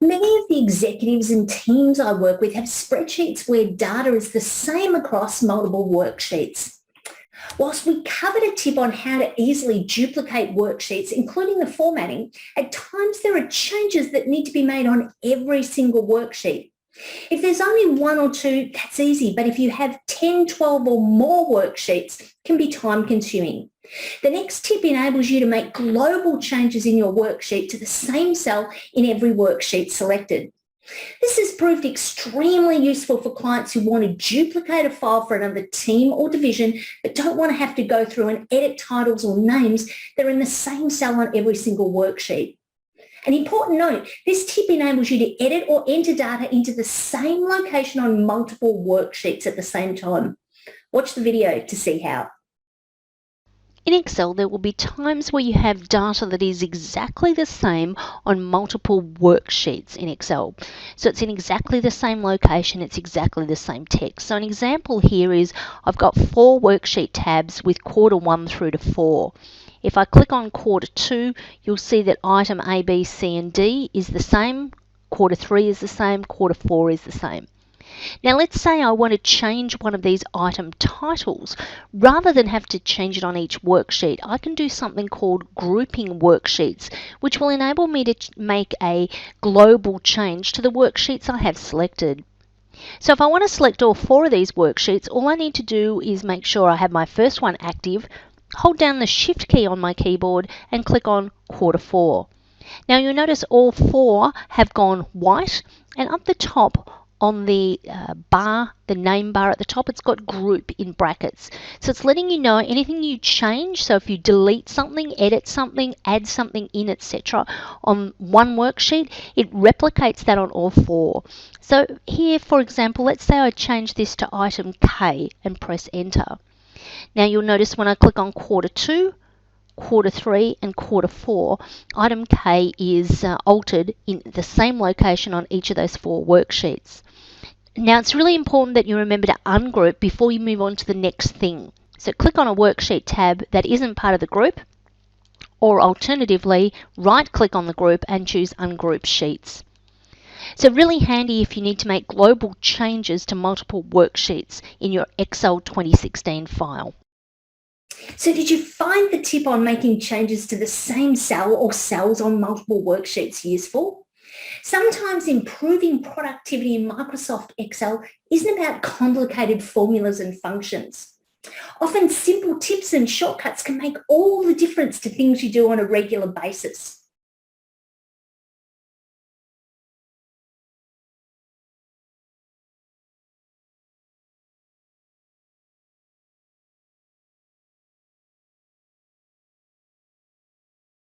Many of the executives and teams I work with have spreadsheets where data is the same across multiple worksheets. Whilst we covered a tip on how to easily duplicate worksheets, including the formatting, at times there are changes that need to be made on every single worksheet. If there's only one or two, that's easy, but if you have 10, 12 or more worksheets, it can be time consuming. The next tip enables you to make global changes in your worksheet to the same cell in every worksheet selected. This has proved extremely useful for clients who want to duplicate a file for another team or division but don't want to have to go through and edit titles or names that are in the same cell on every single worksheet. An important note, this tip enables you to edit or enter data into the same location on multiple worksheets at the same time. Watch the video to see how. In Excel, there will be times where you have data that is exactly the same on multiple worksheets in Excel. So it's in exactly the same location, it's exactly the same text. So an example here is I've got 4 worksheet tabs with quarter 1 through to 4. If I click on quarter 2, you'll see that item A, B, C and D is the same, quarter 3 is the same, quarter 4 is the same. Now let's say I want to change one of these item titles. Rather than have to change it on each worksheet, I can do something called grouping worksheets, which will enable me to make a global change to the worksheets I have selected. So if I want to select all 4 of these worksheets, all I need to do is make sure I have my first one active, hold down the Shift key on my keyboard and click on quarter 4. Now you'll notice all 4 have gone white, and up the top on the bar, the name bar at the top, it's got group in brackets. So it's letting you know anything you change. So if you delete something, edit something, add something in, etc. on one worksheet, it replicates that on all 4. So here, for example, let's say I change this to item K and press enter. Now you'll notice when I click on quarter 2, quarter 3 and quarter 4, item K is altered in the same location on each of those 4 worksheets. Now it's really important that you remember to ungroup before you move on to the next thing. So click on a worksheet tab that isn't part of the group, or alternatively right click on the group and choose ungroup sheets. So really handy if you need to make global changes to multiple worksheets in your Excel 2016 file. So did you find the tip on making changes to the same cell or cells on multiple worksheets useful? Sometimes improving productivity in Microsoft Excel isn't about complicated formulas and functions. Often simple tips and shortcuts can make all the difference to things you do on a regular basis.